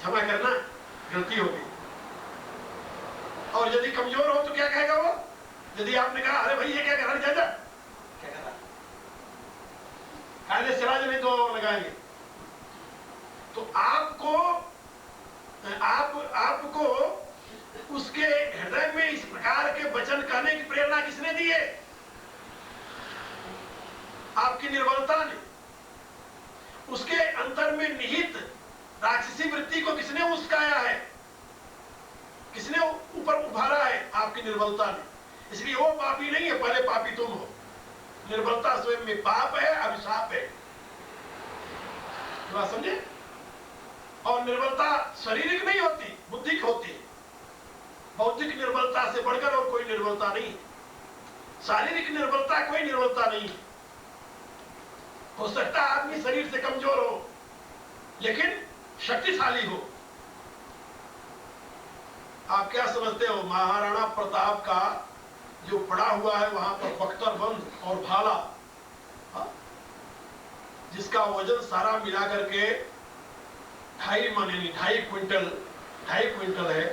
क्षमा करना, गलती हो गई। और यदि कमजोर हो तो क्या कहेगा वो? यदि आपने कहा अरे भाई ये क्या कर रहा है, क्या कर रहा है, कायदे चला नहीं तो लगाएंगे। तो आपको उसके हृदय में इस प्रकार के वचन कहने की प्रेरणा किसने दी है? आपकी निर्बलता ने। उसके अंतर में निहित राक्षसी वृत्ति को किसने उस्काया है? किसने ऊपर उभारा है? आपकी निर्बलता ने। इसलिए वो पापी नहीं है, पहले पापी तुम हो। निर्बलता स्वयं में पाप है, अभिशाप है। बात समझे? और निर्बलता शारीरिक नहीं होती, बुद्धिक होती है। बौद्धिक निर्बलता से बढ़कर और कोई निर्बलता नहीं। शारीरिक निर्बलता कोई निर्बलता नहीं। हो सकता है आदमी शरीर से कमजोर हो लेकिन शक्तिशाली हो। आप क्या समझते हो, महाराणा प्रताप का जो पड़ा हुआ है वहां पर बख्तरबंद और भाला, जिसका वजन सारा मिला करके 2.5 मन यानी 2.5 क्विंटल है,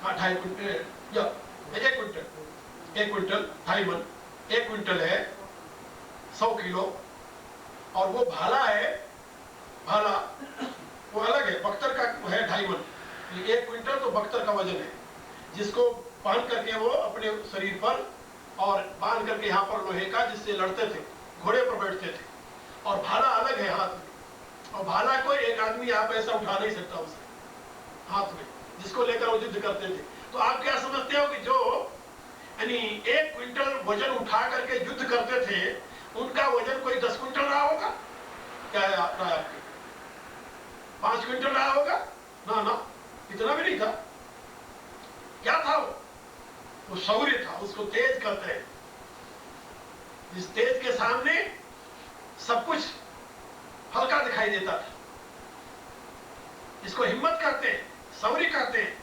2.5 क्विंटल या 1 क्विंटल, 2.5 मन 1 क्विंटल है, 100 किलो। और वो भाला है, भाला वो अलग है, बख्तर का है 2.5 मन, 1 क्विंटल तो बख्तर का वजन है, जिसको बांध करके वो अपने शरीर पर और बांध करके यहाँ पर लोहे का, जिससे लड़ते थे, घोड़े पर बैठते थे। और भाला अलग है हाथ में, और भाला को एक आदमी आप ऐसा उठा नहीं सकता उसे हाथ में, जिसको लेकर वो युद्ध करते थे। तो आप क्या समझते हो कि जो यानी 1 क्विंटल वजन उठा करके युद्ध करते थे, उनका वजन कोई 10 क्विंटल रहा होगा? क्या है आपके 5 क्विंटल रहा होगा? ना ना, इतना भी नहीं था। क्या था वो शौर्य था, उसको तेज कहते हैं। इस तेज के सामने सब कुछ हल्का दिखाई देता था। इसको हिम्मत कहते हैं, शौर्य कहते हैं।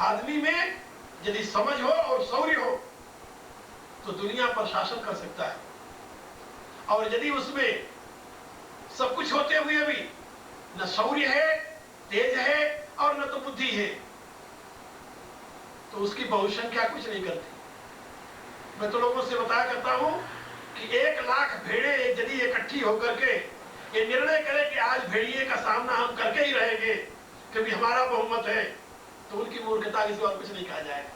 आदमी में यदि समझ हो और शौर्य हो तो दुनिया पर शासन कर सकता है। और यदि उसमें सब कुछ होते हुए भी न शौर्य है, तेज है और न तो बुद्धि है, तो उसकी बहुसंख्या कुछ नहीं करती। मैं तो लोगों से बताया करता हूं कि 1 लाख भेड़े यदि इकट्ठी होकर के ये निर्णय करें कि आज भेड़िए का सामना हम करके ही रहेंगे क्योंकि हमारा बहुमत है, तो उनकी मूर्खता के सिवा कुछ नहीं कहा जाएगा।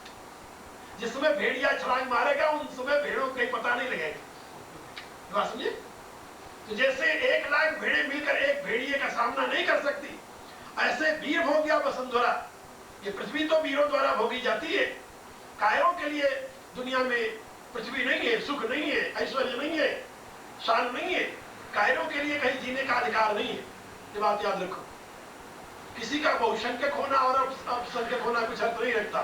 जिस समय भेड़िया छलांग मारेगा उन समय भेड़ों को कहीं पता नहीं लगेगा। बात समझे? तो जैसे 1 लाख भेड़े मिलकर एक भेड़िए का सामना नहीं कर सकती, ऐसे वीर भोग्या वसुंधरा, ये पृथ्वी तो वीरों द्वारा भोगी जाती है। कायरों के लिए दुनिया में पृथ्वी नहीं है, सुख नहीं है, ऐश्वर्य नहीं है, शान नहीं है। कायरों के लिए कहीं जीने का अधिकार नहीं है। ये बात याद रखो। किसी का बहुसंख्यक होना और अल्पसंख्यक होना कुछ अर्थ नहीं रखता।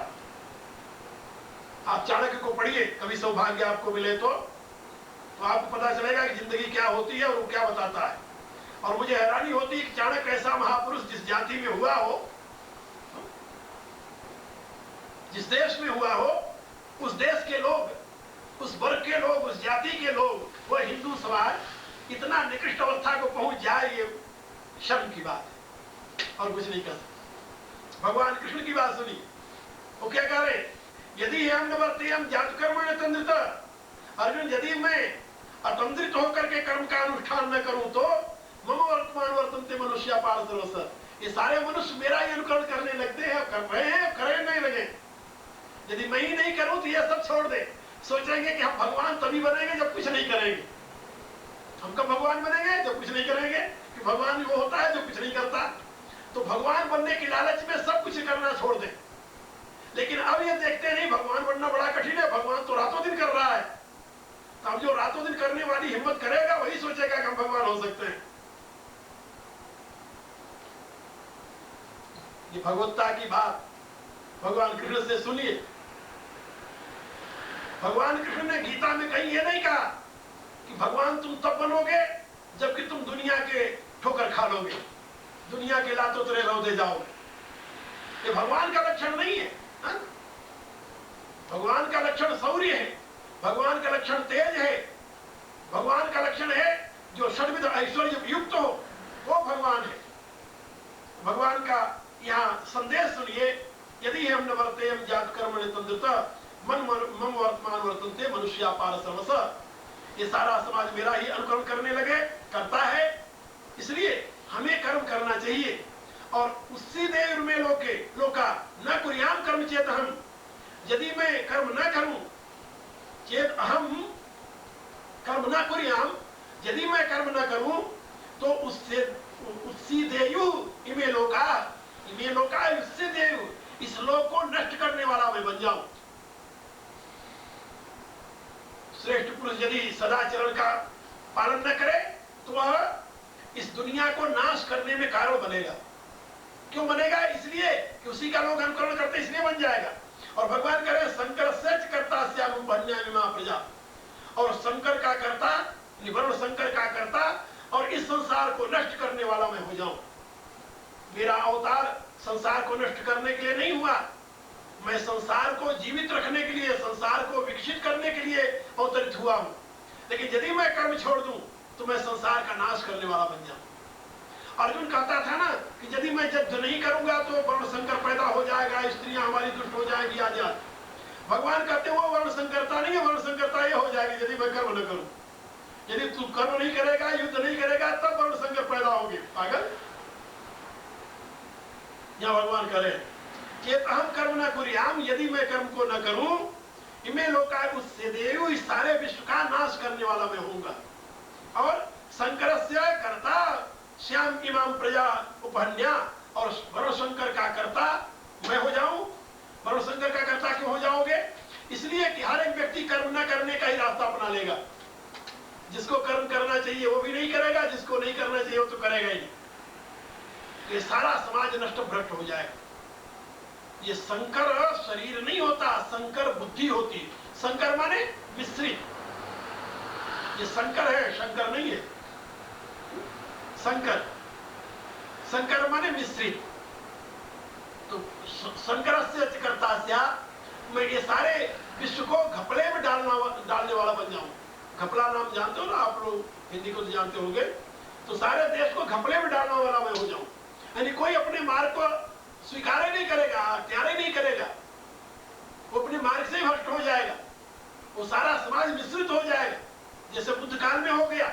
आप चाणक्य को पढ़िए, कभी सौभाग्य आपको मिले तो आपको पता चलेगा कि जिंदगी क्या होती है और वो क्या बताता है। और मुझे हैरानी होती है कि चाणक्य ऐसा महापुरुष जिस जाति में हुआ हो, जिस देश में हुआ हो, उस देश के लोग, उस वर्ग के लोग, उस जाति के लोग, वह हिंदू समाज इतना निकृष्ट अवस्था को पहुंच जाए, ये शर्म की बात है और कुछ नहीं कर सकते। भगवान कृष्ण की बात सुनिए, वो क्या कह रहे? यदि हम नवर्ते हम जात कर्मण तंद्रित, अर्जुन यदि मैं अतंद्रित होकर के कर्म का अनुष्ठान न करूं तो मम वर्तमान वर्तन्ते मनुष्य पार्थ, ये सारे मनुष्य मेरा ही अनुकरण करने लगते हैं, कर रहे हैं, करे नहीं लगे। यदि मैं ही नहीं करूं तो ये सब छोड़ दे, सोचेंगे कि हम भगवान तभी बनेंगे जब कुछ नहीं करेंगे। हम कब भगवान बनेंगे? जब कुछ नहीं करेंगे, कि भगवान वो होता है जो कुछ नहीं करता। तो भगवान बनने की लालच में सब कुछ करना छोड़ दे। लेकिन अब ये देखते नहीं भगवान बनना बड़ा कठिन है, भगवान तो रातों दिन कर रहा है। तो अब जो रातों दिन करने वाली हिम्मत करेगा वही सोचेगा कि हम भगवान हो सकते हैं। ये भगवत्ता की बात भगवान कृष्ण से सुनिए। भगवान कृष्ण ने गीता में कहीं ये नहीं कहा कि भगवान तुम तब बनोगे जबकि तुम दुनिया के ठोकर खा लोगे, दुनिया के लातों तले रौंदे जाओगे। ये भगवान का लक्षण नहीं है। भगवान का लक्षण शौर्य है, भगवान का लक्षण तेज है, भगवान का लक्षण है जो षड्विध ऐश्वर्य युक्त हो, वो भगवान है। भगवान का यहाँ संदेश सुनिए। यदि हम न वर्तेयम जात कर्म तंत्रता मम वर्तमान वर्तनते मनुष्य पार सर्वस। ये सारा समाज मेरा ही अनुकरण करने लगे, करता है, इसलिए हमें कर्म करना चाहिए। और उसी देव में लोका न कुर्याम कर्म चेत हम, यदि मैं कर्म न करूं, चेत अहम कर्म न कुर्याम, यदि मैं कर्म न करूं तो उससे उसी देयु इमे लोका उससे देयु, इस लोक को नष्ट करने वाला मैं बन जाऊं। श्रेष्ठ पुरुष यदि सदाचरण का पालन न करे तो वह इस दुनिया को नाश करने में कारण बनेगा। क्यों बनेगा? इसलिए कि उसी का लोग अनुकरण करते, इसलिए बन जाएगा। और भगवान कह रहे शंकर सच करता श्याम प्रजा, और शंकर का करता, वर्ण शंकर का करता, और इस संसार को नष्ट करने वाला मैं हो जाऊं। मेरा अवतार संसार को नष्ट करने के लिए नहीं हुआ, मैं संसार को जीवित रखने के लिए, संसार को विकसित करने के लिए अवतरित हुआ हूं। लेकिन यदि मैं कर्म छोड़ दूं तो मैं संसार का नाश करने वाला बन जाऊं। अर्जुन कहता था ना कि यदि मैं युद्ध नहीं करूंगा तो वर्ण संकर पैदा हो जाएगा, स्त्रियां हमारी दुष्ट हो जाएगी आजाद। भगवान कहते वो वर्ण संकरता नहीं है, वर्ण संकरता ये हो जाएगी यदि मैं कर्म न करूं। यदि तू कर्म नहीं करेगा, युद्ध नहीं करेगा, तब वर्ण संकर पैदा होगी, पागल। यहां भगवान कह रहे चेत अहम कर्म न कुर्याम, यदि मैं कर्म को न करूं, इमे लोका उससे देव, इस सारे विश्व का नाश करने वाला मैं होऊंगा। और शंकरस्य कर्ता श्याम इमाम प्रजा उपहन्या, और वर्ण शंकर का कर्ता मैं हो जाऊं। वर्ण शंकर का कर्ता क्यों हो जाओगे? इसलिए कि हर एक व्यक्ति कर्म न करने का ही रास्ता अपना लेगा। जिसको कर्म करना चाहिए वो भी नहीं करेगा, जिसको नहीं करना चाहिए वो तो करेगा ही नहीं। ये सारा समाज नष्ट भ्रष्ट हो जाएगा। ये शंकर शरीर नहीं होता, शंकर बुद्धि होती है। शंकर माने मिश्रित, ये शंकर है, शंकर नहीं है। शंकर माने मिश्रित। तो शंकर से कर्ता, मैं ये सारे विश्व को घपले में डालने वाला बन जाऊं। घपला नाम जानते हो ना आप लोग, हिंदी को तो जानते होंगे। तो सारे देश को घपले में डालने वाला मैं हो जाऊं, यानी कोई अपने मार्ग को स्वीकार ही नहीं करेगा, त्याग ही नहीं करेगा, वो अपने मार्ग से ही भ्रष्ट हो जाएगा। वो सारा समाज मिश्रित हो जाएगा, जैसे बुद्ध काल में हो गया।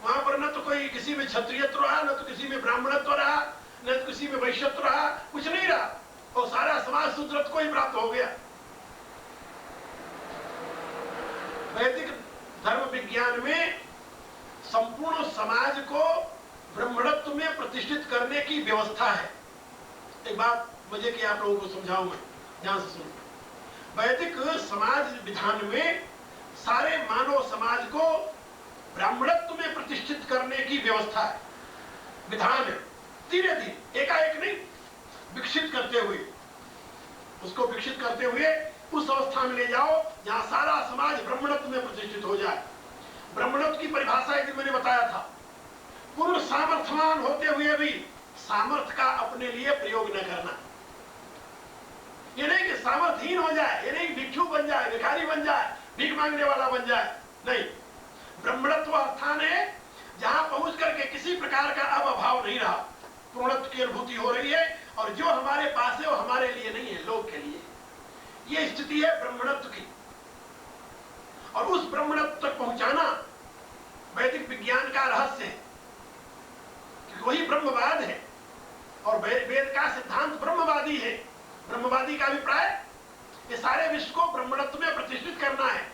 वहां पर न तो कोई किसी में क्षत्रियत्व रहा, न तो किसी में ब्राह्मणत्व रहा, न तो किसी में वैश्यत्व रहा, कुछ नहीं रहा, और सारा समाज शूद्रत्व को ही प्राप्त हो गया। वैदिक धर्म विज्ञान में संपूर्ण समाज को ब्राह्मणत्व में प्रतिष्ठित करने की व्यवस्था है। एक बात मजे की आप लोगों को समझाऊं मैं, ध्यान से सुनो। वैदिक समाज विधान में सारे मानव समाज को ब्राह्मणत्व में प्रतिष्ठित करने की व्यवस्था है, विधान है। धीरे धीरे एकाएक नहीं, विकसित करते हुए, उसको विकसित करते हुए उस अवस्था में ले जाओ जहां सारा समाज ब्राह्मणत्व में प्रतिष्ठित हो जाए। ब्राह्मणत्व की परिभाषा एक दिन मैंने बताया था, पूर्ण सामर्थ्यवान होते हुए भी सामर्थ्य का अपने लिए प्रयोग न करना। ये नहीं कि सामर्थ्यहीन हो जाए, ये नहीं भिक्षु बन जाए, भिखारी बन जाए, भीख मांगने वाला बन जाए, नहीं। ब्राह्मणत्व स्थान है जहां पहुंच करके किसी प्रकार का अब अभाव नहीं रहा, पूर्णत्व की अनुभूति हो रही है, और जो हमारे पास है वो हमारे लिए नहीं है, लोग के लिए। ये स्थिति है ब्राह्मणत्व की, और उस ब्राह्मणत्व तक पहुंचाना वैदिक विज्ञान का रहस्य है, क्योंकि वही ब्रह्मवाद है, और वेद का सिद्धांत ब्रह्मवादी है। ब्रह्मवादी का अभिप्राय ये सारे विश्व को ब्राह्मणत्व में प्रतिष्ठित करना है।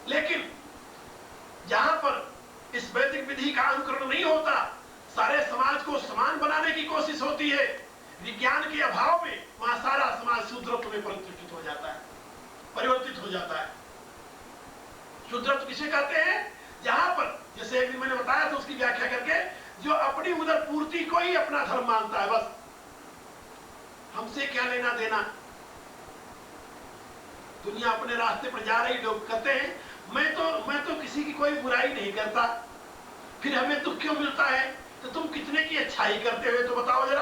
लेकिन जहां पर इस वैदिक विधि का अनुकरण नहीं होता, सारे समाज को समान बनाने की कोशिश होती है, विज्ञान के अभाव में वहां सारा समाज शूद्रत्व में प्रतिष्ठित हो जाता है, परिवर्तित हो जाता है। शूद्रत्व किसे कहते हैं? जहां पर, जैसे एक दिन मैंने बताया था उसकी व्याख्या करके, जो अपनी उदर पूर्ति को ही अपना धर्म मानता है, बस हमसे क्या लेना देना। दुनिया अपने रास्ते पर जा रही, लोग कहते हैं मैं तो किसी की कोई बुराई नहीं करता, फिर हमें दुख क्यों मिलता है? तो तुम कितने की अच्छाई करते हुए तो बताओ जरा।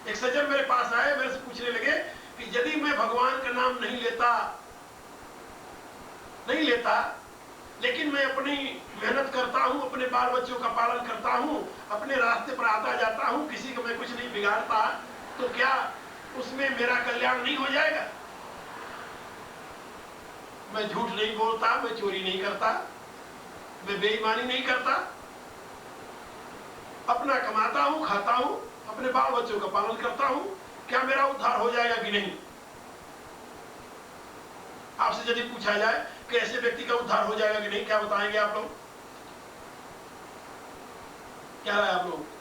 एक सज्जन मेरे पास आए, मेरे से पूछने लगे कि यदि मैं भगवान का नाम नहीं लेता लेकिन मैं अपनी मेहनत करता हूँ, अपने बाल बच्चों का पालन करता हूँ, अपने रास्ते पर आता जाता हूँ, किसी को मैं कुछ नहीं बिगाड़ता, तो क्या उसमें मेरा कल्याण नहीं हो जाएगा? मैं झूठ नहीं बोलता, मैं चोरी नहीं करता, मैं बेईमानी नहीं करता, अपना कमाता हूँ, खाता हूँ, अपने बाल बच्चों का पालन करता हूँ, क्या मेरा उद्धार हो जाएगा कि नहीं? आपसे यदि पूछा जाए कि ऐसे व्यक्ति का उद्धार हो जाएगा कि नहीं, क्या बताएंगे आप लोग? क्या राय आप लोग?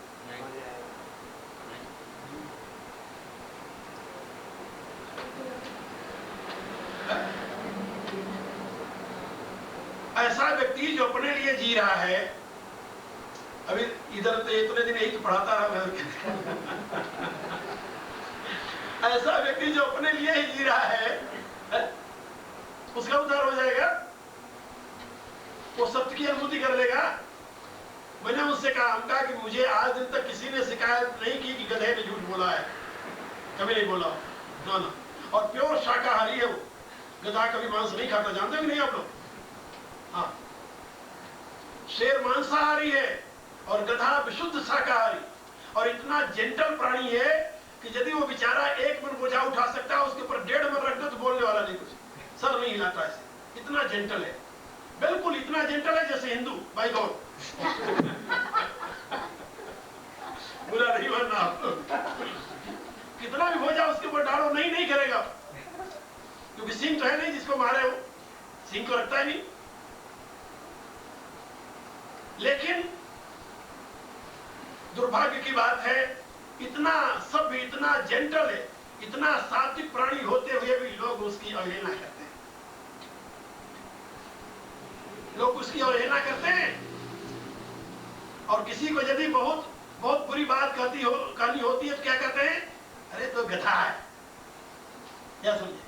ऐसा व्यक्ति जो अपने लिए जी रहा है, अभी इधर तो इतने दिन यही तो पढ़ाता रहा, ऐसा व्यक्ति जो अपने लिए ही जी रहा है, उसका उद्धार हो जाएगा? वो सत्य की अनुभूति कर लेगा? मैंने उससे कहा कि मुझे आज दिन तक किसी ने शिकायत नहीं की कि गधे ने झूठ बोला है, कभी नहीं बोला ना ना। और प्योर शाकाहारी है वो, गधा कभी मांस नहीं खाता, जानते हो कि नहीं आप लोग? हाँ, शेर मांसाहारी है और गधा विशुद्ध शाकाहारी, और इतना जेंटल प्राणी है कि यदि वो बेचारा 1 मन बोझा उठा सकता है, उसके ऊपर 1.5 मन रख दो तो बोलने वाला नहीं, कुछ सर नहीं हिलाता, ऐसे इतना जेंटल है, बिल्कुल इतना जेंटल है जैसे हिंदू। बाई गॉड, बुरा नहीं मानना आप लोग, कितना भी बोझा उसके ऊपर डालो नहीं नहीं करेगा, क्योंकि सिंह तो है नहीं जिसको मारे हो, सिंह तो रखता है नहीं। लेकिन दुर्भाग्य की बात है, इतना सब इतना जेंटल है, इतना सात्विक प्राणी होते हुए भी लोग उसकी अवहेलना करते हैं, लोग उसकी अवहेलना करते हैं। और किसी को यदि बहुत बहुत बुरी बात कहनी होती है तो क्या कहते हैं? अरे तो गधा है, क्या समझे?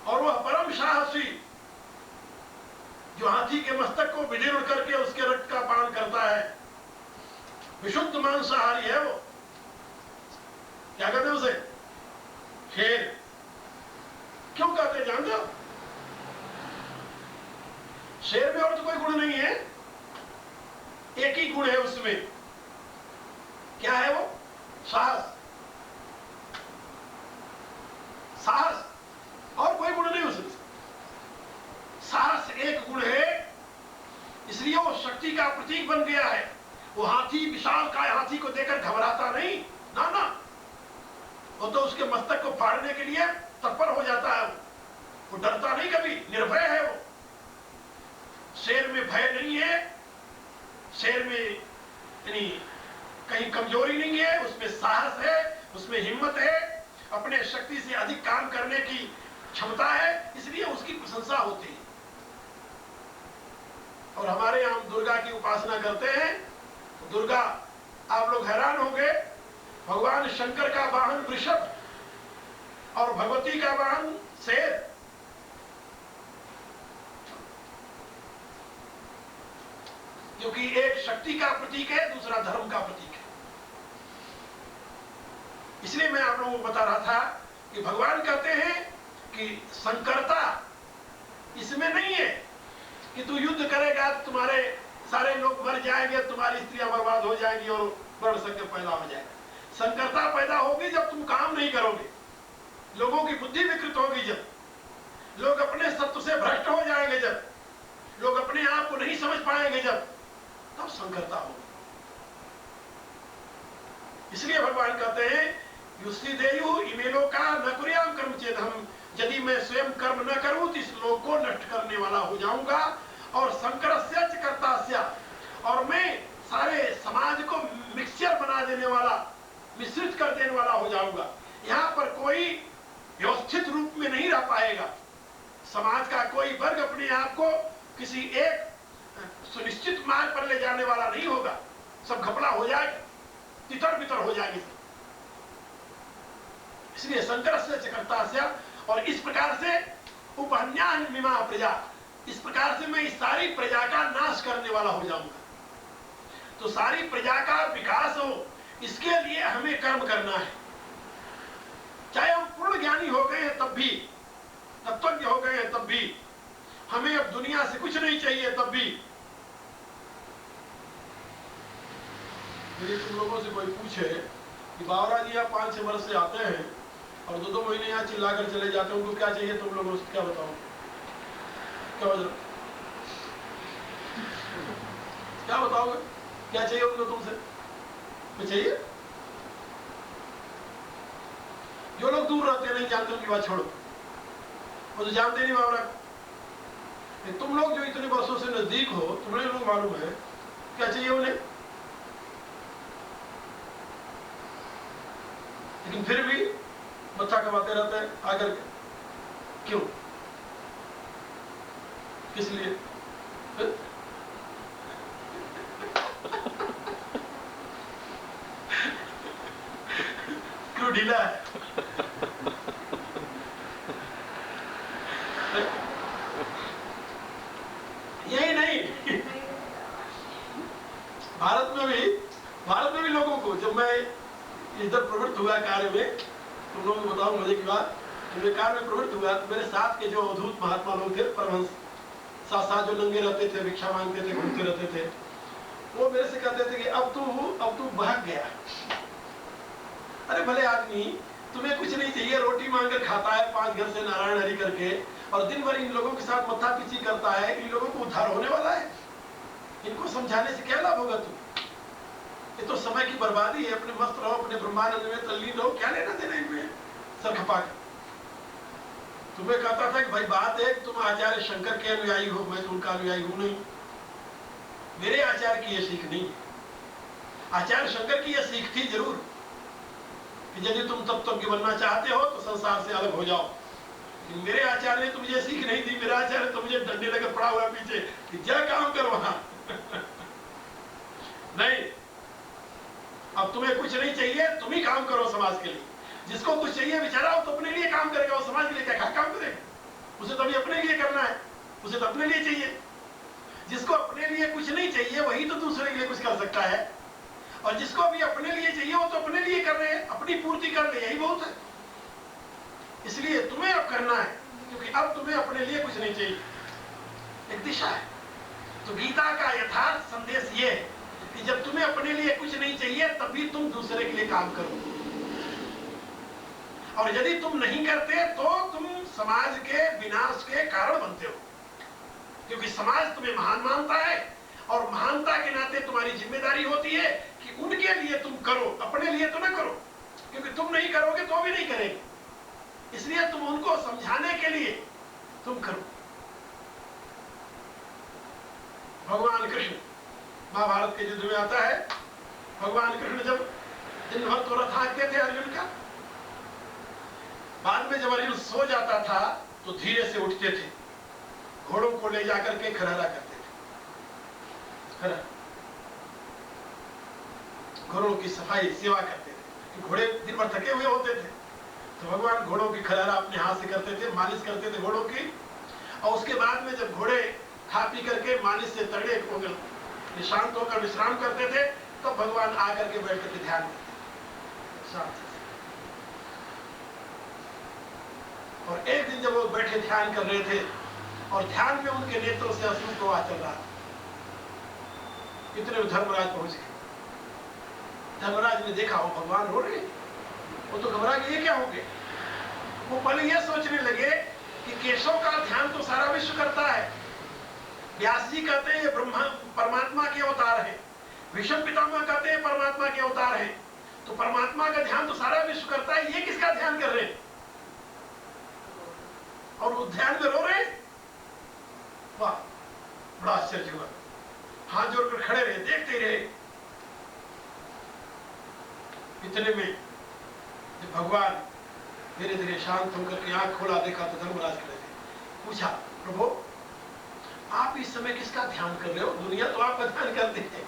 और वह परम साहसी जो हाथी के मस्तक को विदीर्ण करके उसके रक्त का पान करता है, विशुद्ध मांसाहारी है वो, क्या कहते हैं उसे? शेर। क्यों कहते हैं जानते हो? शेर में और तो कोई गुण नहीं है, एक ही गुण है उसमें, क्या है वो? साहस। साहस, और कोई गुण नहीं उसमें, साहस एक गुण है, इसलिए वो शक्ति का प्रतीक बन गया है। वो हाथी, विशालकाय हाथी को देखकर घबराता नहीं, ना ना, वो तो उसके मस्तक को फाड़ने के लिए तत्पर हो जाता है, वो डरता नहीं कभी, निर्भय है वो। शेर में भय नहीं है, शेर में यानी कहीं कमजोरी नहीं है, उसमें साहस है, उसमें हिम्मत है, अपने शक्ति से अधिक काम करने की क्षमता है, इसलिए उसकी प्रशंसा होती है। और हमारे यहाँ दुर्गा की उपासना करते हैं, तो दुर्गा, आप लोग हैरान होंगे, भगवान शंकर का वाहन वृषभ और भगवती का वाहन शेर। क्योंकि एक शक्ति का प्रतीक है, दूसरा धर्म का प्रतीक है। इसलिए मैं आप लोगों को बता रहा था कि भगवान कहते हैं कि संकरता इसमें नहीं है कि तू युद्ध करेगा तो तुम्हारे सारे लोग मर जाएंगे, तुम्हारी स्त्रियां बर्बाद हो जाएंगी और वर्ण संकट पैदा हो जाएगा। संकरता पैदा होगी जब तुम काम नहीं करोगे, लोगों की बुद्धि विकृत होगी, जब लोग अपने सत्व से भ्रष्ट हो जाएंगे, जब लोग अपने आप को नहीं समझ पाएंगे, जब तब संकरता होगी। इसलिए भगवान कहते हैं युष्टि देयु इमेलो का न कुर्याम कर्म चेद, हम यदि मैं स्वयं कर्म न करूं तो इस लोक को नष्ट करने वाला हो जाऊंगा, और संकरस्य च कर्तास्य, और मैं सारे समाज को मिक्सचर बना देने वाला, मिश्रित कर देने वाला हो जाऊंगा। यहाँ पर कोई व्यवस्थित रूप में नहीं रह पाएगा, समाज का कोई वर्ग अपने आप को किसी एक सुनिश्चित मार्ग पर ले जाने वाला नहीं होगा, सब घपला हो जाएगा, तितर बितर हो जाएंगे। इसलिए संकरस्य च कर्तास्य, और इस प्रकार से उपहन्यामिमा प्रजा, इस प्रकार से मैं इस सारी प्रजा का नाश करने वाला हो जाऊंगा। तो सारी प्रजा का विकास हो, इसके लिए हमें कर्म करना है। चाहे हम पूर्ण ज्ञानी हो गए हैं तब भी, तत्वज्ञ हो गए हैं तब भी, हमें अब दुनिया से कुछ नहीं चाहिए, तब भी यदि तुम लोगों से कोई पूछे कि बाबरा जी आप 5-6 वर्ष से आते हैं और 2-2 महीने यहाँ चिल्लाकर चले जाते हैं, उनको क्या चाहिए, तुम लोगों से क्या बताओ, क्या बताओगे, क्या चाहिए उनको तुमसे, कुछ चाहिए? जो लोग दूर रहते नहीं जानते उनकी बात छोड़ो, वो तो जानते नहीं बाबरा। तुम लोग जो इतने वर्षों से नजदीक हो, तुम्हें लोग मालूम है क्या चाहिए उन्हें, लेकिन फिर भी बच्चा कमाते रहते हैं आकर के, क्यों, किस लिए? क्यों ढीला है? यही नहीं, भारत में भी लोगों को, जब मैं इधर प्रवृत्त हुआ कार्य में, तुम लोगों को बताऊं मजे की बात, जब मैं कार्य में प्रवृत्त हुआ तो मेरे साथ के जो अवधूत महात्मा लोग थे, परमहंस साथ साथ जो नंगे रहते थे, भिक्षा मांगते थे, घूमते रहते थे, वो मेरे से कहते थे कि अब तू बहक गया। अरे भले आदमी, तुम्हें कुछ नहीं चाहिए, रोटी मांगकर खाता है 5 घर से नारायण हरि करके, और दिन भर इन लोगों के साथ मत्था पीछी करता है, इन लोगों को उद्धार होने वाला है, इनको समझाने से क्या लाभ होगा? ये तो समय की बर्बादी है, अपने मस्त रहो, अपने ब्रह्मानंद में तल्लीन रहो, क्या लेना देना इनमें सर खपाकर। तुम्हें कहता था कि भाई बात है, तुम आचार्य शंकर के अनुयायी हो, मैं तो उनका अनुयायी हूं नहीं, मेरे आचार्य की यह सीख नहीं है। आचार्य शंकर की यह सीख थी जरूर कि यदि तुम तत्वज्ञ बनना चाहते हो तो संसार से अलग हो जाओ, लेकिन मेरे आचार्य ने तुझे सीख नहीं दी। मेरा आचार्य तो मुझे डंडे लेकर पड़ा हुआ पीछे कि जा काम कर वहां। नहीं, अब तुम्हें कुछ नहीं चाहिए, तुम ही काम करो समाज के लिए। जिसको कुछ चाहिए बेचारा वो तो अपने लिए काम करेगा, वो समाज के लिए क्या काम करेगा? उसे तो अभी अपने लिए करना है, उसे तो अपने लिए चाहिए। जिसको अपने लिए कुछ नहीं चाहिए वही तो दूसरे के लिए कुछ कर सकता है, और जिसको अभी अपने लिए चाहिए वो तो अपने लिए कर रहे हैं, अपनी पूर्ति कर रहे, यही बहुत है। इसलिए तुम्हें अब करना है, क्योंकि अब तुम्हें अपने लिए कुछ नहीं चाहिए, एक दिशा है। तो गीता का यथार्थ संदेश ये है कि जब तुम्हें अपने लिए कुछ नहीं चाहिए तभी तुम दूसरे के लिए काम करो, और यदि तुम नहीं करते तो तुम समाज के विनाश के कारण बनते हो, क्योंकि समाज तुम्हें महान मानता है, और महानता के नाते तुम्हारी जिम्मेदारी होती है कि उनके लिए तुम करो, अपने लिए तो ना करो, क्योंकि तुम नहीं करोगे तो भी नहीं करेंगे। इसलिए तुम उनको समझाने के लिए तुम करो। भगवान कृष्ण महाभारत के युद्ध में आता है, भगवान कृष्ण जब दिन भर तो रथ हाँकते थे अर्जुन का, बाद में जब अर्जुन सो जाता था तो धीरे से उठते थे, घोड़ों को ले जाकर के खरहरा करते थे, घोड़ों की सफाई सेवा करते थे। घोड़े दिन भर थके हुए होते थे, तो भगवान घोड़ों की खरहरा अपने हाथ से करते थे, मालिश करते थे घोड़ों की, और उसके बाद में जब घोड़े खा पी करके मालिश से तगड़े होकर शांत होकर विश्राम करते थे, तब तो भगवान आकर के बैठते थे ध्यान करते शांत से। और एक दिन जब वो बैठे ध्यान कर रहे थे और ध्यान में उनके नेत्रों से अश्रु प्रवाह चल रहा था, इतने धर्मराज पहुंच गए। धर्मराज ने देखा वो भगवान रो रहे, वो तो घबरा गए, ये क्या हो गए? वो पहले ये सोचने लगे कि केशव का ध्यान तो सारा विश्व करता है, व्यास जी कहते हैं ये ब्रह्मा परमात्मा के अवतार है, भीष्म पितामह कहते हैं परमात्मा के अवतार है, तो परमात्मा का ध्यान तो सारा विश्व करता है, ये किसका ध्यान कर रहे हैं? और वो ध्यान में रो रहे। वाह, बड़ा आश्चर्य हुआ। हाथ जोड़कर खड़े रहे, देखते रहे। इतने में जब भगवान धीरे धीरे शांत होकर के आंख खोला, देखा तो धर्मराज खड़े थे। पूछा, प्रभु आप इस समय किसका ध्यान कर रहे हो? दुनिया तो आपका ध्यान करती है।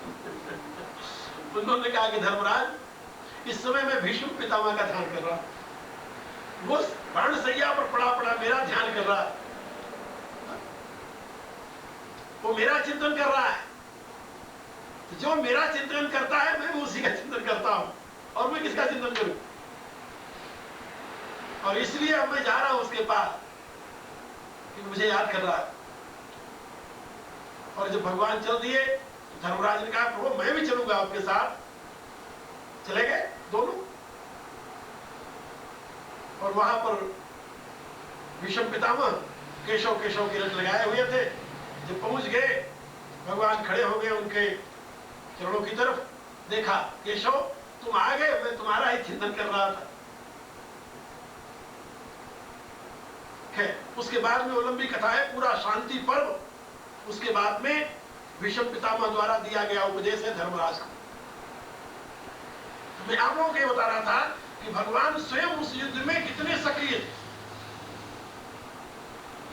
उन्होंने कहा कि धर्मराज इस समय मैं भीष्म पितामह का ध्यान कर रहा हूं, वो प्राणशैया पर पड़ा मेरा ध्यान कर रहा है, वो मेरा चिंतन कर रहा है। तो जो मेरा चिंतन करता है मैं उसी का चिंतन करता हूं, और मैं किसका चिंतन करूं? और इसलिए अब मैं जा रहा हूं उसके पास, क्योंकि मुझे याद कर रहा है। और जब भगवान चल दिए धर्मराज ने कहा प्रभु मैं भी चलूंगा आपके साथ। चले गए दोनों और वहां पर भीष्म पितामह केशव केशव की रट लगाए हुए थे। जब पहुंच गए भगवान खड़े हो गए उनके चरणों की तरफ, देखा केशव तुम आ गए, मैं तुम्हारा ही चिंतन कर रहा था। उसके बाद में वो लंबी कथा है, पूरा शांति पर्व। उसके बाद में भीष्म पितामह द्वारा दिया गया उपदेश है धर्मराज को। मैं आप लोगों को ये बता रहा था कि भगवान स्वयं उस युद्ध में कितने सक्रिय थे।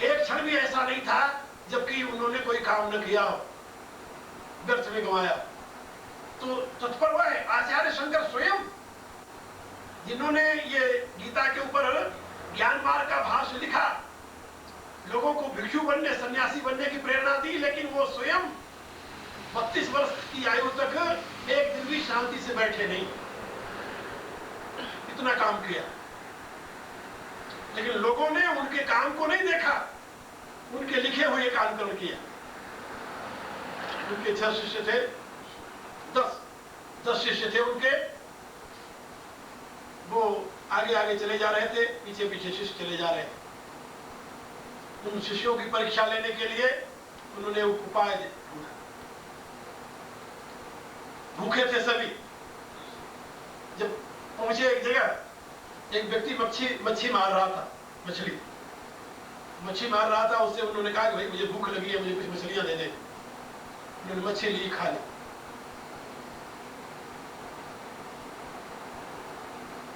एक क्षण भी ऐसा नहीं था जबकि उन्होंने कोई काम न किया हो, व्यर्थ में गंवाया। तो तत्पर हुआ है आचार्य शंकर स्वयं, जिन्होंने ये गीता के ऊपर ज्ञान मार्ग का भाष्य लिखा, लोगों को भिक्षु बनने सन्यासी बनने की प्रेरणा दी, लेकिन वो स्वयं 32 वर्ष की आयु तक एक दिन भी शांति से बैठे नहीं, इतना काम किया। लेकिन लोगों ने उनके काम को नहीं देखा, उनके लिखे हुए का अनुकरण किया। उनके 6 शिष्य थे, 10 शिष्य थे उनके, वो आगे आगे चले जा रहे थे, पीछे पीछे शिष्य चले जा रहे थे। उन शिष्यों की परीक्षा लेने के लिए उन्होंने उपाय ढूंढा। भूखे थे सभी। जब पहुंचे एक जगह, एक व्यक्ति मच्छी मार रहा था, मच्छी मार रहा था। उससे उन्होंने कहा कि भाई मुझे भूख लगी है, मुझे कुछ मछलियां दे दे। उन्होंने मच्छी ली, खा ली।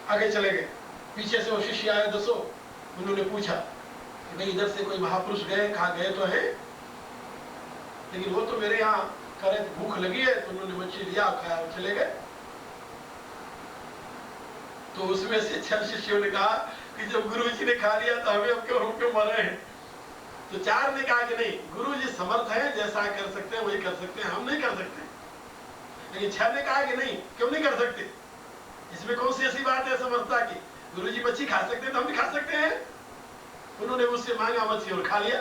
आगे चले गए, पीछे से वो शिष्य आए 10। उन्होंने पूछा कि भाई इधर से कोई महापुरुष गए, कहाँ गए तो है, लेकिन वो तो मेरे यहाँ करे भूख लगी है, तो उन्होंने मच्छी लिया, खाया और चले गए। तो उसमें से 6 शिष्यों ने कहा कि जब गुरु जी ने खा लिया तो हमें अब क्यों मरे हैं। तो 4 ने कहा कि नहीं, गुरु जी समर्थ हैं, जैसा कर सकते हैं वही कर सकते हैं, हम नहीं कर सकते। लेकिन 6 ने कहा कि नहीं, क्यों नहीं कर सकते, इसमें कौन सी ऐसी बात है समर्थता की, गुरु जी मच्छी खा सकते हैं तो हम भी खा सकते हैं। उन्होंने उससे मांगा मच्छी और खा लिया।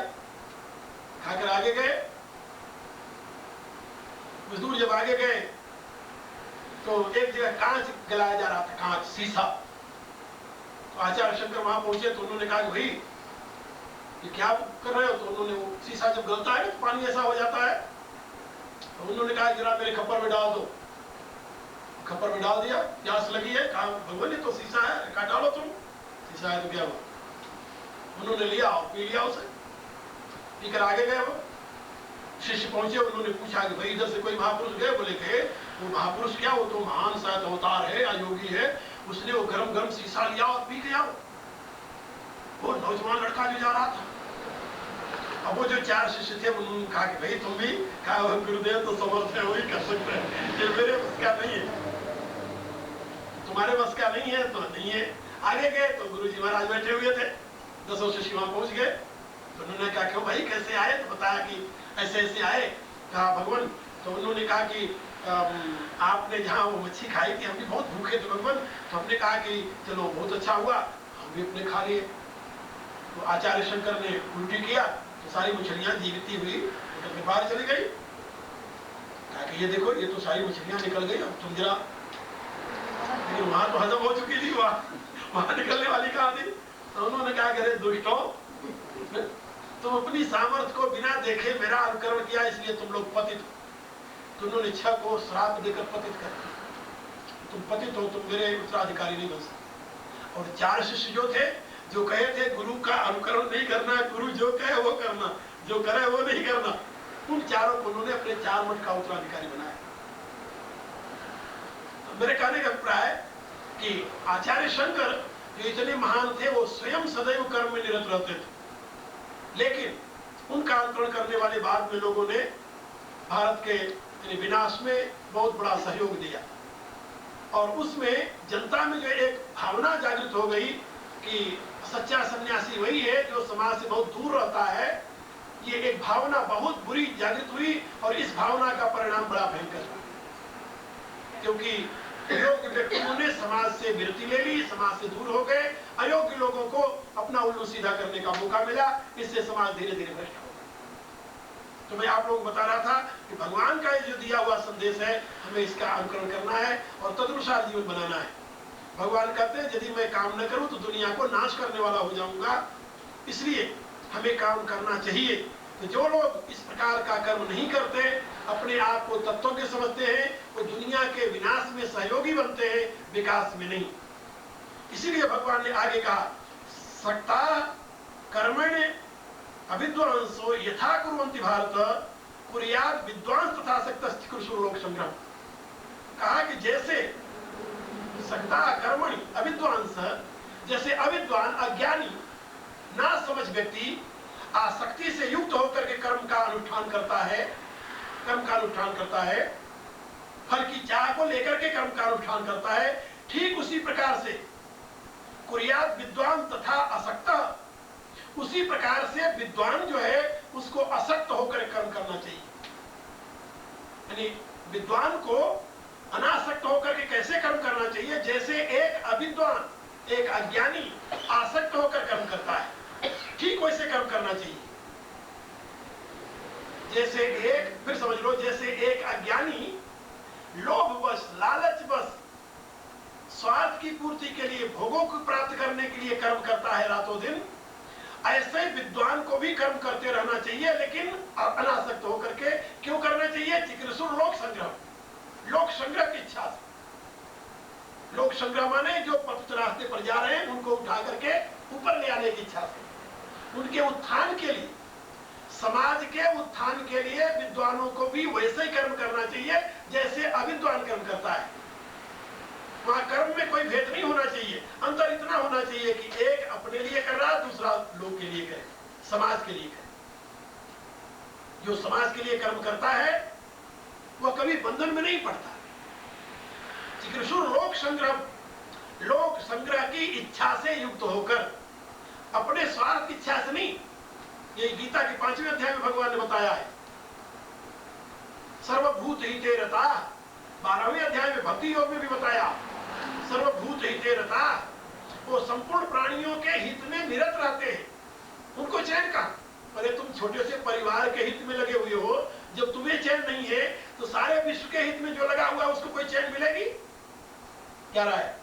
खाकर आगे गए। कुछ दूर जब आगे गए तो एक जगह कांच गलाया जा रहा था, कांच शीशा। तो आचार्य शंकर वहां पहुंचे तो उन्होंने कहा कि भाई ये क्या कर रहे हो। तो उन्होंने वो शीशा जब गलता है तो पानी ऐसा हो जाता है। तो उन्होंने कहा जरा मेरे खप्पर में डाल दो। खप्पर में डाल दिया। प्यास लगी है, कहा भगवान ये तो शीशा है, कहा डालो तुम। शीशा है तो क्या हुआ। उन्होंने लिया और पी लिया उसे। पीकर आगे गए। वो शिष्य पहुंचे, उन्होंने पूछा कि भाई इधर से कोई महापुरुष गए। बोले कि वो महापुरुष क्या, वो तो महान शायद अवतार है, अयोगी है, उसने वो गरम गरम शीशा लिया और पी गया। वो नौजवान लड़का जो जा रहा था। अब वो जो 4 शिष्य थे उन्होंने कहा कि भाई तुम भी, कहा गुरुदेव तो समर्थ है, वही कर सकते हैं, ये मेरे बस का नहीं है, तुम्हारे बस का नहीं है तो नहीं है। आगे गए तो गुरु जी महाराज बैठे हुए थे। 10 शिष्य वहां पहुंच गए। तो उन्होंने कहा क्यों भाई कैसे आए। तो बताया कि ऐसे ऐसे आए। कहा भगवान, तो उन्होंने कहा कि आपने जहाँ वो मच्छी खाई थी, हम भी बहुत भूखे थे भगवान, तो हमने कहा कि चलो बहुत अच्छा हुआ, हम भी अपने खा लिए। तो आचार्य शंकर ने उल्टी किया तो सारी मछलियां जीवित हुई निकल के बाहर चली गई। कहा कि ये देखो, ये तो सारी मछलियां निकल गई, अब तुम जरा, लेकिन वहां तो हजम हो चुकी थी, वहां निकलने वाली कहाँ थी। तो उन्होंने कहा कि दुष्टों, तुम अपनी सामर्थ्य को बिना देखे मेरा अनुकरण किया, इसलिए तुम लोग पतित हो। तो उन्होंने 6 को श्राप देकर पतित कर दिया। तुम पतित हो, तुम मेरे उत्तराधिकारी नहीं बन सकते। और 4 शिष्य जो थे, जो कहे थे गुरु का अनुकरण नहीं करना, गुरु जो कहे वो करना, जो करे वो नहीं करना, उन 4 को उन्होंने अपने 4 मठ का उत्तराधिकारी बनाया। तो मेरे कहने का अभिप्राय है कि आचार्य शंकर जो इतने महान थे, वो स्वयं सदैव कर्म में निरत रहते थे, लेकिन उनका अनुकरण करने वाले बाद में लोगों ने भारत के विनाश में बहुत बड़ा सहयोग दिया। और उसमें जनता में जो एक भावना जागृत हो गई कि सच्चा सन्यासी वही है जो समाज से बहुत दूर रहता है, ये एक भावना बहुत बुरी जागृत हुई। और इस भावना का परिणाम बड़ा भयंकर था, क्योंकि योग्य व्यक्तियों ने समाज से विरति ले ली, समाज से दूर हो गए, अयोग्य लोगों को अपना उल्लू सीधा करने का मौका मिला। इससे समाज धीरे धीरे भ्रष्ट हो गया। तो मैं आप लोगों को बता रहा था कि भगवान का ये जो दिया हुआ संदेश है, हमें इसका अनुकरण करना है और तदनुसार जीवन बनाना है। भगवान कहते हैं यदि मैं काम न करूं तो दुनिया को नाश करने वाला हो जाऊंगा, इसलिए हमें काम करना चाहिए। तो जो लोग इस प्रकार का कर्म नहीं करते, अपने आप को तत्वों के समझते हैं, वो दुनिया के विनाश में सहयोगी बनते हैं, विकास में नहीं। इसीलिए भगवान ने आगे कहा, सक्ता कर्मण्य अविद्वांसो यथा कुर्वन्ति भारत कुर्यात् विद्वांस तथा सक्तस्ति कुरुषु लोक संग्रह। कहा कि जैसे सक्ता कर्मणि अविद्वांस, जैसे अविद्वान अज्ञानी ना समझ व्यक्ति आसक्ति से युक्त होकर के कर्म का अनुष्ठान करता है, फल की चाह को लेकर के कर्म का अनुष्ठान करता है, ठीक उसी प्रकार से कुर्यात् विद्वान तथा असक्त, उसी प्रकार से विद्वान जो है उसको असक्त होकर कर्म करना चाहिए। यानी विद्वान को अनासक्त होकर के कैसे कर्म करना चाहिए, जैसे एक अविद्वान, एक अज्ञानी आसक्त होकर कर्म करता है, ठीक वैसे कर्म करना चाहिए। जैसे एक, फिर समझ लो, जैसे एक अज्ञानी लोभवश, लालचवश, स्वार्थ की पूर्ति के लिए, भोगों को प्राप्त करने के लिए कर्म करता है रातों दिन, ऐसे विद्वान को भी कर्म करते रहना चाहिए, लेकिन अनासक्त होकर के। क्यों करना चाहिए? चिकित्सुर लोक संग्रह, लोक संग्रह की इच्छा से। लोक संग्रह माने जो पतित रास्ते पर जा रहे हैं उनको उठा करके ऊपर ले आने की इच्छा से, उनके उत्थान के लिए, समाज के उत्थान के लिए विद्वानों को भी वैसे ही कर्म करना चाहिए जैसे अविद्वान कर्म करता है। वहां कर्म में कोई भेद नहीं होना चाहिए, अंतर इतना होना चाहिए कि एक अपने लिए कर रहा है, दूसरा लोग के लिए करे, समाज के लिए करे। जो समाज के लिए कर्म करता है वह कभी बंधन में नहीं पड़ता। चिकित्सुर लोक संग्रह, लोक संग्रह की इच्छा से युक्त होकर, अपने स्वार्थ की इच्छा से नहीं। ये गीता के 5वें अध्याय में भगवान ने बताया है, सर्वभूत हिते रता। 12वें अध्याय में भक्ति योग में भी बताया, सर्वभूत हिते रता। वो संपूर्ण प्राणियों के हित में निरत रहते हैं, उनको चैन का। अरे तुम छोटे से परिवार के हित में लगे हुए हो, जब तुम्हें चैन नहीं है तो सारे विश्व के हित में जो लगा हुआ है उसको कोई चैन मिलेगी? क्या राय?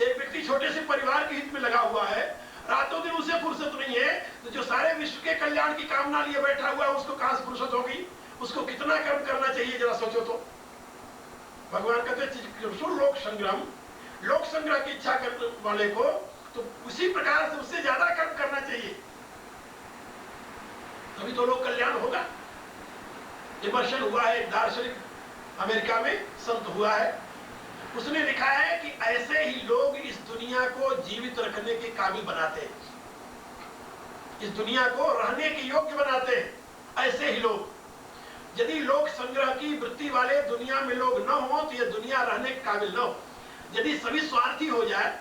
एक व्यक्ति छोटे से परिवार के हित में लगा हुआ है, रातों दिन उसे फुर्सत नहीं है, तो जो सारे विश्व के कल्याण की कामना लिए बैठा हुआ है उसको कहां से फुर्सत होगी? उसको कितना कर्म करना चाहिए जरा सोचो तो। भगवान कहते हैं लोक संग्रह, लोक संग्रह की इच्छा करने वाले को तो उसी प्रकार से उससे ज्यादा कर्म करना चाहिए, तभी तो लोक कल्याण होगा। इमर्शन हुआ है, एक दार्शनिक अमेरिका में संत हुआ है, उसने लिखा है कि ऐसे ही लोग इस दुनिया को जीवित रखने के काबिल बनाते हैं, इस दुनिया को रहने के योग्य बनाते हैं। ऐसे ही लोग, यदि लोक संग्रह की वृत्ति वाले दुनिया में लोग न हो तो यह दुनिया रहने के काबिल न हो। यदि सभी स्वार्थी हो जाए,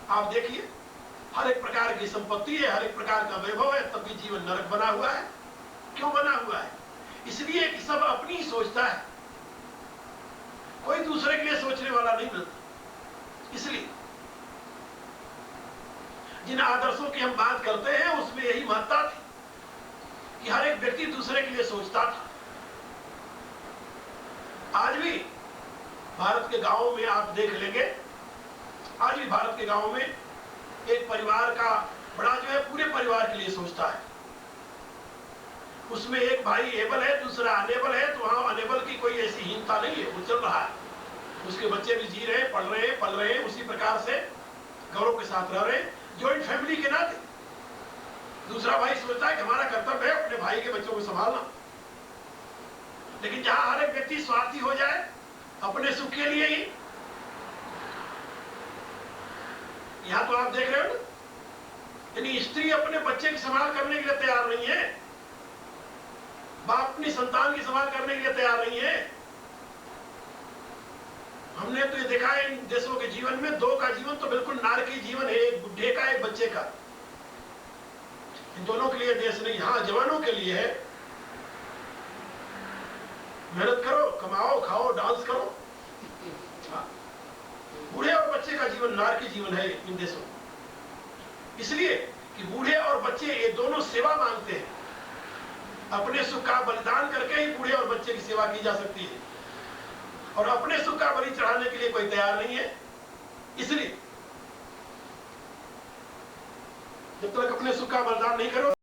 आप देखिए हर एक प्रकार की संपत्ति है, हर एक प्रकार का वैभव है, तब भी जीवन नरक बना हुआ है। क्यों बना हुआ है? इसलिए कि सब अपनी ही सोचता है, कोई दूसरे के लिए सोचने वाला नहीं मिलता। इसलिए जिन आदर्शों की हम बात करते हैं उसमें यही महत्ता थी कि हर एक व्यक्ति दूसरे के लिए सोचता था। आज भी भारत के गांवों में आप देख लेंगे, आज भी भारत के गांवों में एक परिवार का बड़ा जो है पूरे परिवार के लिए सोचता है। उसमें एक भाई एबल है, दूसरा अनेबल है, तो वहां अनेबल की कोई ऐसी हीनता नहीं है, वो चल रहा है। उसके बच्चे भी जी रहे हैं, पढ़ रहे हैं, पल रहे हैं, उसी प्रकार से गौरव के साथ रह रहे हैं, ज्वाइंट फैमिली के नाते। दूसरा भाई सोचता है कि हमारा कर्तव्य है अपने भाई के बच्चों को संभालना। लेकिन जहां हर एक व्यक्ति स्वार्थी हो जाए अपने सुख के लिए ही, यहां तो आप देख रहे हो ना, यानी स्त्री अपने बच्चे की संभाल करने के लिए तैयार नहीं है, बाप अपनी संतान की संभाल करने के लिए तैयार नहीं है। हमने तो ये देखा है इन देशों के जीवन में, दो का जीवन तो बिल्कुल नारकी जीवन है, एक बुढ़े का एक बच्चे का। इन दोनों के लिए देश नहीं, हाँ जवानों के लिए है। मेहनत करो, कमाओ, खाओ, डांस करो। बूढ़े और बच्चे का जीवन नारकी जीवन है इन देशों में, इसलिए कि बूढ़े और बच्चे ये दोनों सेवा मांगते हैं। अपने सुख का बलिदान करके ही बूढ़े और बच्चे की सेवा की जा सकती है, और अपने सुख का बलि चढ़ाने के लिए कोई तैयार नहीं है। इसलिए जब तक अपने सुख का बलिदान नहीं करो